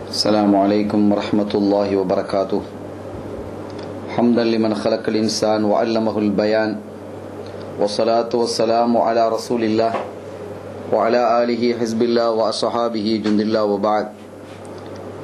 السلام عليكم ورحمة الله وبركاته. حمدا لمن خلق الإنسان وعلمه البيان، والصلاة والسلام على رسول الله وعلى آله حزب الله وأصحابه جند الله، وبعد.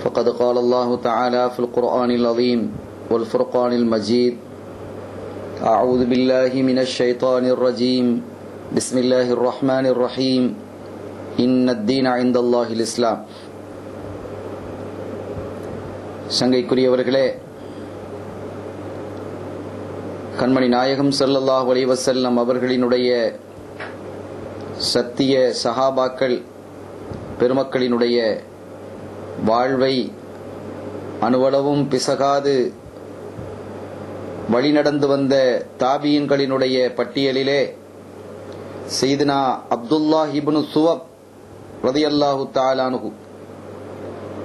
فقد قال الله تعالى في القرآن العظيم والفرقان المجيد: أعوذ بالله من الشيطان الرجيم، بسم الله الرحمن الرحيم، إن الدين عند الله الإسلام. சங்கைக்குரியவர்களே, கண்மணி நாயகம் ஸல்லல்லாஹு அலைஹி வஸல்லம் அவர்களினுடைய சத்திய சஹாபாக்கள் பெருமக்களினுடைய வாழ்வை அணுவளவும் பிசகாது வழிநடந்து வந்த தாபியின்களினுடைய பட்டியலிலே சையதுனா அப்துல்லாஹ் இப்னு சுவப் ரலியல்லாஹு தஆலா அன்ஹு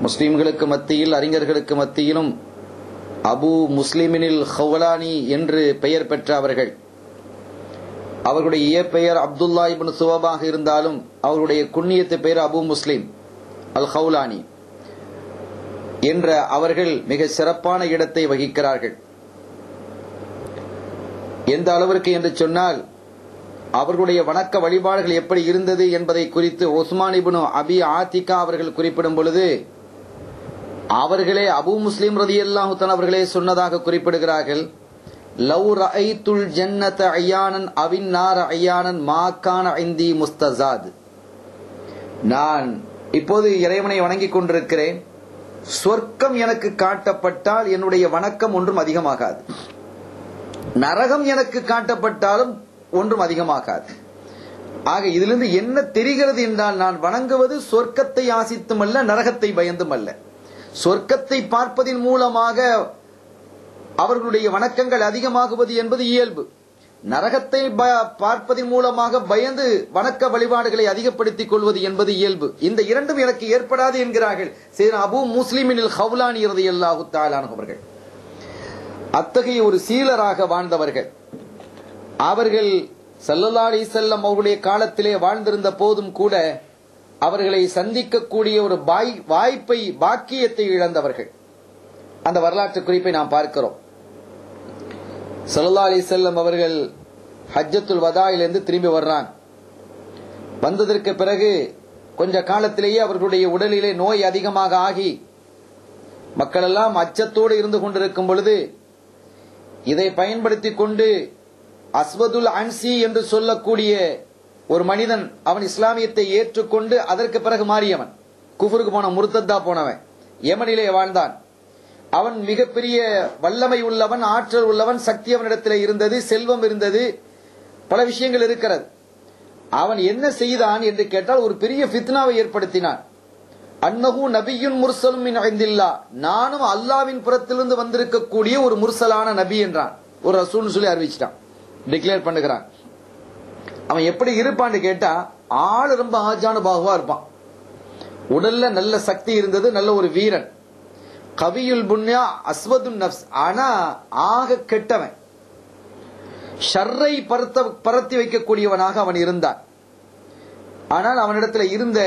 முஸ்லிம்களுக்கு மத்தியில், அறிஞர்களுக்கு மத்தியிலும் அபு முஸ்லிமினில் ஹவுலானி என்று பெயர் பெற்ற அவர்கள். அவர்களுடைய இயற்பெயர் அப்துல்லா இப்னு சுவபாக இருந்தாலும் அவருடைய குன்னியத்து பெயர் அபு முஸ்லிம் அல் ஹவுலானி என்ற அவர்கள் மிக சிறப்பான இடத்தை வகிக்கிறார்கள். எந்த அளவிற்கு என்று சொன்னால், அவர்களுடைய வணக்க வழிபாடுகள் எப்படி இருந்தது என்பதை குறித்து உஸ்மான் இப்னு அபி ஆத்திகா அவர்கள் குறிப்பிடும் பொழுது, அவர்களே அபு முஸ்லிம் ரலியல்லாஹு தஆலா அவர்களே சொன்னதாக குறிப்பிடுகிறார்கள்: லவ் ரஅய்துல் ஜன்னத அயானன் அவின் நார அயானன் மா கான இந்தி முஸ்தஸாத். நான் இப்போது இறைவனை வணங்கிக் கொண்டிருக்கிறேன், சொர்க்கம் எனக்கு காட்டப்பட்டால் என்னுடைய வணக்கம் ஒன்றும் அதிகமாகாது, நரகம் எனக்கு காட்டப்பட்டாலும் ஒன்றும் அதிகமாகாது. ஆக இதிலிருந்து என்ன தெரிகிறது என்றால், நான் வணங்குவது சொர்க்கத்தை ஆசித்தும் அல்ல, நரகத்தை பயந்தும் அல்ல. சொர்க்கத்தை பார்ப்பதின் மூலமாக அவர்களுடைய வணக்கங்கள் அதிகமாகுவது என்பது இயல்பு. நரகத்தை பார்ப்பதன் மூலமாக பயந்து வணக்க வழிபாடுகளை அதிகப்படுத்திக் கொள்வது என்பது இயல்பு. இந்த இரண்டும் எனக்கு ஏற்படாது என்கிறார்கள் சையதுனா அபு முஸ்லிமினில் ஹவுலானி ரலியல்லாஹு தஆலா அன்ஹு அவர்கள். அத்தகைய ஒரு சீலராக வாழ்ந்தவர்கள். அவர்கள் ஸல்லல்லாஹு அலைஹி வஸல்லம் அவருடைய காலத்திலே வாழ்ந்திருந்த போதும் கூட அவர்களை சந்திக்கக்கூடிய ஒரு வாய்ப்பை, பாக்கியத்தை இழந்தவர்கள். அந்த வரலாற்று குறிப்பை நாம் பார்க்கிறோம். ஸல்லல்லாஹு அலைஹி வஸல்லம் அவர்கள் ஹஜ்ஜத்துல் வதாயிலிருந்து திரும்பி வர்றாங்க. வந்ததற்கு பிறகு கொஞ்ச காலத்திலேயே அவர்களுடைய உடலிலே நோய் அதிகமாக ஆகி மக்கள் எல்லாம் அச்சத்தோடு இருந்து கொண்டிருக்கும் பொழுது, இதை பயன்படுத்தி கொண்டு அஸ்வதுல் அன்சி என்று சொல்லக்கூடிய ஒரு மனிதன், அவன் இஸ்லாமியத்தை ஏற்றுக்கொண்டு அதற்கு பிறகு மாறியவன், குஃபருக்கு போன, முர்த்தத்தா போனவன், யமனிலே வாழ்ந்தான். அவன் மிகப்பெரிய வல்லமை உள்ளவன், ஆற்றல் உள்ளவன், சக்தி அவனிடத்தில் இருந்தது, செல்வம் இருந்தது, பல விஷயங்கள் இருக்கிறது. அவன் என்ன செய்தான் என்று கேட்டால், ஒரு பெரிய ஃபித்னாவை ஏற்படுத்தினான். அன்னஹு நபியுன் முர்சலும் மின் இந்தில்லாஹ், நானும் அல்லாஹ்வின் புறத்திலிருந்து வந்திருக்கக்கூடிய ஒரு முர்சலான நபி என்றான். ஒரு ரசூல்னு சொல்லி அறிவிச்சிட்டான், டிக்ளேர் பண்ணுகிறான். அவன் எப்படி இருப்பான்னு கேட்டா, ஆள் ரொம்ப ஆஜானுபாகுவா இருப்பான், உடல்ல நல்ல சக்தி இருந்தது, நல்ல ஒரு வீரன், கவியுல் புன்யா அஸ்வதுன் நப்ஸ். ஆனா ஆக கெட்டவன், ஷர்ரை பரத்தி வைக்கக்கூடியவனாக அவன் இருந்தான். ஆனால் அவனிடத்துல இருந்த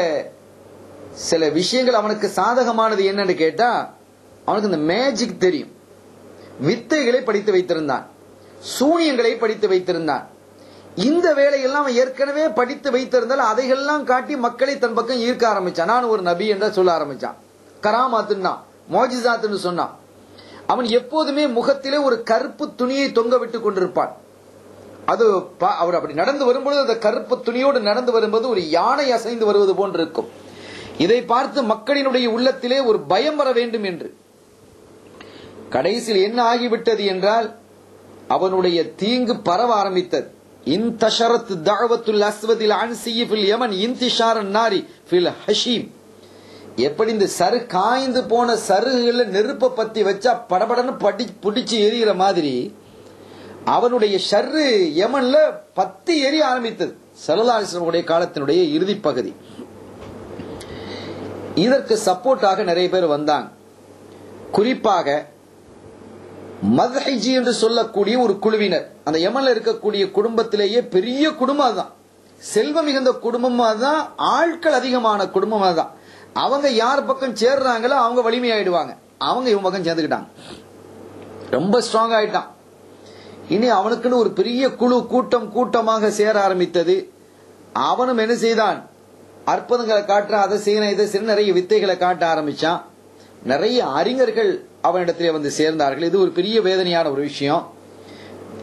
சில விஷயங்கள் அவனுக்கு சாதகமானது என்னன்னு கேட்டா, அவனுக்கு இந்த மேஜிக் தெரியும், வித்தைகளை படித்து வைத்திருந்தான், சூனியங்களை படித்து வைத்திருந்தான். இந்த வேலையெல்லாம் அவன் ஏற்கனவே படித்து வைத்திருந்தால் அதையெல்லாம் காட்டி மக்களை தன் பக்கம் ஈர்க்க ஆரம்பிச்சான். நான் ஒரு நபி என்ற சொல்ல ஆரம்பிச்சான். கராமாத்துன்னா, மோஜிசாத்துன்னு சொன்னான். அவன் எப்போதுமே முகத்திலே ஒரு கருப்பு துணியை தொங்க விட்டு கொண்டிருப்பான். அது அவர் அப்படி நடந்து வரும்போது, அந்த கருப்பு துணியோடு நடந்து வரும்போது ஒரு யானை அசைந்து வருவது போன்று இருக்கும். இதை பார்த்து மக்களினுடைய உள்ளத்திலே ஒரு பயம் வர வேண்டும் என்று. கடைசியில் என்ன ஆகிவிட்டது என்றால், அவனுடைய தீங்கு பரவ ஆரம்பித்தது. இன்தஷரத் தஅவத்துல் அஸ்வதில் அன்சி ஃபில் யமன் இன்திஷாரன் நாரி ஃபில் ஹஷீம். எப்படி இந்த சரு காய்ந்து போன சருகுகளை நெருப்பை பத்தி வச்சா படபடன்னு பிடிச்சு எரிகிற மாதிரி அவனுடைய ஷர்ரு யமன்ல பத்தி எரிய ஆரம்பித்தது. ஸல்லல்லாஹு அலைஹி வஸல்லம் காலத்தினுடைய இறுதி பகுதி. இதற்கு சப்போர்ட்டாக நிறைய பேர் வந்தாங்க. குறிப்பாக மத்ஹிஜி என்று சொல்லக்கூடிய ஒரு குழுவினர், அந்த யமன்ல இருக்கக்கூடிய குடும்பத்திலேயே பெரிய குடும்பம் அதுதான், செல்வம் மிகுந்த குடும்பம் அதுதான், ஆட்கள் அதிகமான குடும்பம் அதுதான். அவங்க யார் பக்கம் சேர்றாங்களோ அவங்க வலிமையாயிடுவாங்க. அவங்க இவன் பக்கம் சேர்ந்துக்கிட்டாங்க, ரொம்ப ஸ்ட்ராங் ஆயிட்டான். இனி அவனுக்குன்னு ஒரு பெரிய குழு கூட்டமாக சேர ஆரம்பித்தது. அவனும் என்ன செய்தான், அற்புதங்களை காட்டுற, அதை செய்யணும் இதை செய்ய நிறைய வித்தைகளை காட்ட ஆரம்பிச்சான். நிறைய அறிஞர்கள் அவனிடத்திலே வந்து சேர்ந்தார்கள். இது ஒரு பெரிய வேதனையான ஒரு விஷயம்.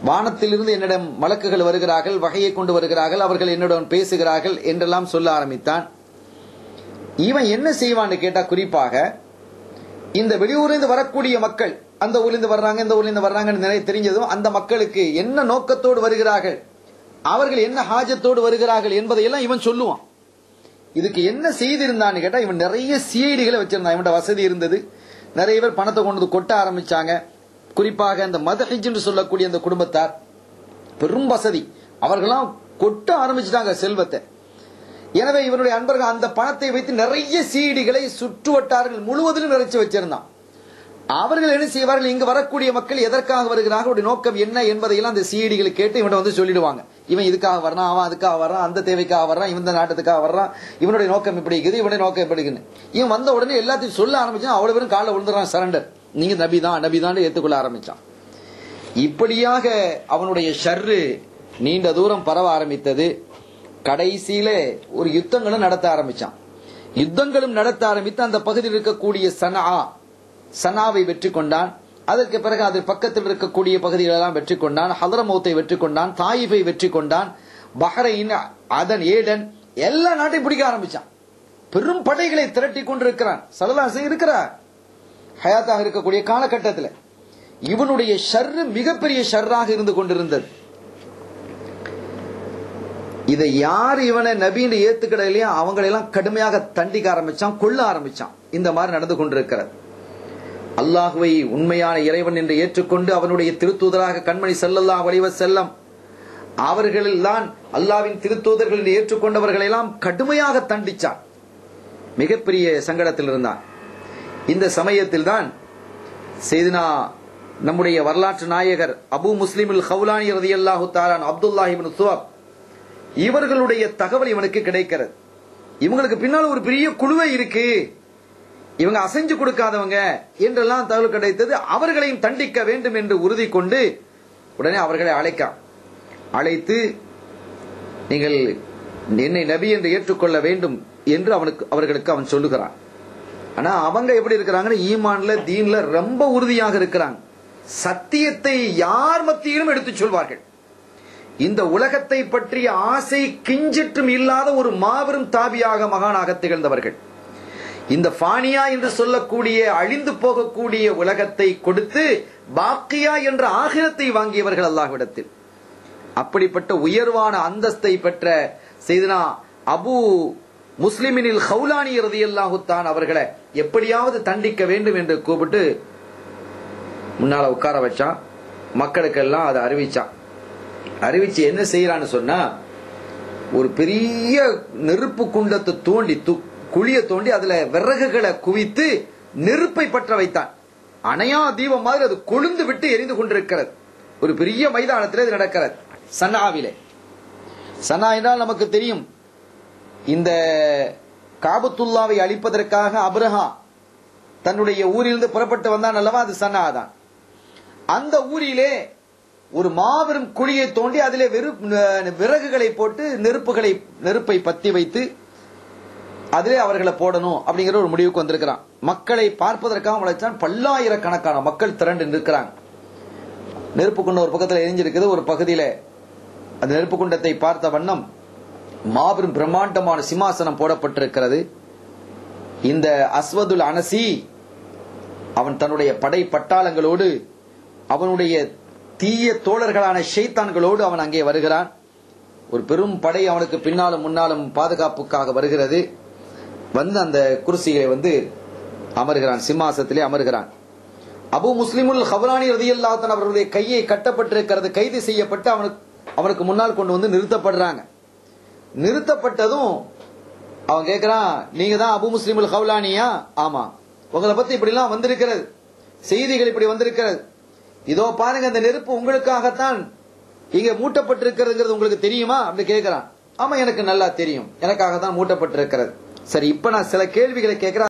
வானத்திலிருந்து என்னிடம் மலக்குகள் வருகிறார்கள், வகையை கொண்டு வருகிறார்கள், அவர்கள் என்னுடன் பேசுகிறார்கள் என்றெல்லாம் சொல்ல ஆரம்பித்தான். இவன் என்ன செய்வான்னு கேட்டா, குறிப்பாக இந்த வெளியூரிலிருந்து வரக்கூடிய மக்கள், அந்த ஊரிலிருந்து வர்றாங்க இந்த ஊரிலிருந்து வர்றாங்கன்னு நிறைய தெரிஞ்சதும் அந்த மக்களுக்கு என்ன நோக்கத்தோடு வருகிறார்கள், அவர்கள் என்ன ஹாஜத்தோடு வருகிறார்கள் என்பதையெல்லாம் இவன் சொல்லுவான். இதுக்கு என்ன செய்திருந்தான்னு கேட்டா, இவன் நிறைய சிஐடிகளை வச்சிருந்தான். இவன் வசதி இருந்தது, நிறைய பேர் பணத்தை கொண்டு கொட்ட ஆரம்பிச்சாங்க. குறிப்பாக அந்த மதஹிஜ் என்று சொல்லக்கூடிய அந்த குடும்பத்தார் பெரும் வசதி, அவர்களாம் கொட்ட ஆரம்பிச்சுட்டாங்க செல்வத்தை. எனவே இவருடைய அன்பர்கள் அந்த பணத்தை வைத்து நிறைய சிஐடிகளை சுற்று வட்டார்கள் முழுவதிலும் நிறைச்சு வச்சிருந்தான். அவர்கள் என்ன செய்வார்கள், இங்கு வரக்கூடிய மக்கள் எதற்காக வருகிறார்கள், நோக்கம் என்ன என்பதையெல்லாம் அந்த சிஐடிகளை கேட்டு இவன் வந்து சொல்லிடுவாங்க. இவன் இதுக்காக வர்றான், அவன் அதுக்காக வர்றான், அந்த தேவைக்காக வர்றான், இவன் நாட்டுக்காக வர்றான், இவனுடைய நோக்கம் இப்படி இருக்குது, இவனுடைய நோக்கம் எப்படி இருக்குன்னு இவன் வந்த உடனே எல்லாத்தையும் சொல்ல ஆரம்பிச்சான். அவ்வளவு பேரும் காலில் விழுந்துறான், சரண்டர், நீங்க நபிதான் ஏற்றுக்கொள்ள ஆரம்பிச்சான். இப்படியாக அவனுடைய ஷர்ரு நீண்ட தூரம் பரவ ஆரம்பித்தது. கடைசியில ஒரு யுத்தங்களும் நடத்த ஆரம்பிச்சான். யுத்தங்களும் நடத்த ஆரம்பித்து அந்த பகுதியில் இருக்கக்கூடிய சனாவை வெற்றி கொண்டான். அதற்கு பிறகு அது பக்கத்தில் இருக்கக்கூடிய பகுதிகளெல்லாம் வெற்றி கொண்டான். ஹதரமௌத்தை வெற்றி கொண்டான், தாயிஃபை வெற்றி கொண்டான், பஹ்ரைன், அதன், ஏடன் எல்லா நாட்டையும் பிடிக்க ஆரம்பிச்சான். பெரும் படைகளை திரட்டி கொண்டிருக்கிறான். ஸல்லல்லாஹு இருக்கிறார் ஹயாத்தாக இருக்கக்கூடிய காலகட்டத்தில் இவனுடைய ஷர்ரு மிகப்பெரிய ஷர்ராக இருந்து கொண்டிருந்தது. இதை யார் இவனை நபின்னு ஏத்துக்கிடலையோ அவங்களெல்லாம் கடுமையாக தண்டிக்க ஆரம்பிச்சான், கொல்ல ஆரம்பிச்சான். இந்த மாதிரி நடந்து கொண்டிருக்கிறது. அல்லாஹுவை உண்மையான இறைவன் என்று ஏற்றுக்கொண்டு அவனுடைய திருத்தூதராக கண்மணி ஸல்லல்லாஹு அலைஹி வஸல்லம் அவர்களெல்லாம் அல்லாஹ்வின் திருத்தூதர்கள் என்று ஏற்றுக்கொண்டவர்களை எல்லாம் கடுமையாக தண்டிச்சான். மிகப்பெரிய சங்கடத்தில் இருந்தான். இந்த சமயத்தில் தான் செய்தினா நம்முடைய வரலாற்று நாயகர் அபு முஸ்லிம் அல் ஹவுலானி ரலியல்லாஹு தஆலா அப்துல்லாஹ் இப்னு சுவப் இவர்களுடைய தகவல் இவனுக்கு கிடைக்கிறது. இவங்களுக்கு பின்னால் ஒரு பெரிய குழுவே இருக்கு, இவங்க அசைஞ்சு கொடுக்காதவங்க என்றெல்லாம் தகவல் கிடைத்தது. அவர்களையும் தண்டிக்க வேண்டும் என்று உறுதி கொண்டு உடனே அவர்களை அழைத்து நீங்கள் என்னை நபி என்று ஏற்றுக்கொள்ள வேண்டும் என்று அவர்களுக்கு அவன் சொல்லுகிறான். ஆனா அவங்க எப்படி இருக்கிறாங்கன்னா, ஈமான்ல தீன்ல ரொம்ப உறுதியாக இருக்கிறாங்க. சத்தியத்தை யார் மத்தியிலும் எடுத்து சொல்வார்கள். இந்த உலகத்தை பற்றிய ஆசை கிஞ்சிற்றும் இல்லாத ஒரு மாபெரும் தாபியாக மகானாக திகழ்ந்தவர்கள். இந்த ஃபானியா என்று சொல்லக்கூடிய அழிந்து போகக்கூடிய உலகத்தை கொடுத்து பாக்கியா என்ற ஆகிரத்தை வாங்கியவர்கள் அல்லாஹ்விடத்தில். அப்படிப்பட்ட உயர்வான அந்தஸ்தை பெற்ற செய்தனா அபு முஸ்லிமினில் ஹவுலானி ரலியல்லாஹு தஆலா அவர்களை எப்படியாவது தண்டிக்க வேண்டும் என்று கூப்பிட்டு முன்னால உட்கார வச்சான். மக்களுக்கெல்லாம் அதை அறிவிச்சு என்ன செய்யறான்னு சொன்னா, ஒரு பெரிய நெருப்பு குண்டத்தை தோண்டி குழிய தோண்டி அதுல விறகுகளை குவித்து நெருப்பை பற்ற வைத்தான். அணையா தீபம் மாதிரி அது கொழுந்து விட்டு எரிந்து கொண்டிருக்கிறது. ஒரு பெரிய மைதானத்தில் இது நடக்கிறது, சன்னாவிலே. சன்னா என்றால் நமக்கு தெரியும், இந்த காபத்துல்லாவை அழிப்பதற்காக அப்ரஹா தன்னுடைய ஊரிலிருந்து புறப்பட்டு வந்தான் அல்லவா, அது சன்னா தான். அந்த ஊரிலே ஒரு மாபெரும் குழியை தோண்டி அதிலே விறகுகளை போட்டு நெருப்பை பத்தி வைத்து அதிலே அவர்களை போடணும் அப்படிங்கிற ஒரு முடிவுக்கு வந்திருக்கிறான். மக்களை பார்ப்பதற்காக உழைச்சான். பல்லாயிரக்கணக்கான மக்கள் திரண்டு நிற்கிறாங்க. நெருப்பு குண்டம் ஒரு பக்கத்தில் எரிஞ்சிருக்குது. ஒரு பகுதியில அந்த நெருப்பு குண்டத்தை பார்த்த வண்ணம் மாபெரும் பிரம்மாண்டமான சிம்மாசனம் போடப்பட்டிருக்கிறது. இந்த அஸ்வதுல் அனசி அவன் தன்னுடைய படை பட்டாளங்களோடு அவனுடைய தீய தோழர்களான ஷைத்தான்களோடு அவன் அங்கே வருகிறான். ஒரு பெரும் படை அவனுக்கு பின்னாலும் முன்னாலும் பாதுகாப்புக்காக வருகிறது. வந்து அந்த குர்சியை வந்து அமர்கிறான், சிம்மாசனத்திலே அமர்கிறான். அபு முஸ்லிமுல் ஹவுலானி ரலியல்லாஹு தஆலா அவர்களுடைய கையை கட்டப்பட்டிருக்கிறது. கைது செய்யப்பட்டு அவனுக்கு முன்னால் கொண்டு வந்து நிறுத்தப்படுறாங்க. நிறுத்தப்பட்டதும் அவன் கேட்கிறான், நீங்க தான் அபு முஸ்லிமுல் ஹவுலானியா? ஆமா. உங்களை பத்தி இப்படி எல்லாம் வந்திருக்கிறது, செய்திகள் இப்படி வந்திருக்கிறது. இதோ பாருங்க, இந்த நெருப்பு உங்களுக்காகத்தான் இங்க மூட்டப்பட்டிருக்கிறது உங்களுக்கு தெரியுமா அப்படி கேட்கிறான். ஆமா, எனக்கு நல்லா தெரியும், எனக்காகத்தான் மூட்டப்பட்டிருக்கிறது. சரி, இப்ப நான் சில கேள்விகளை கேட்கிறேன்.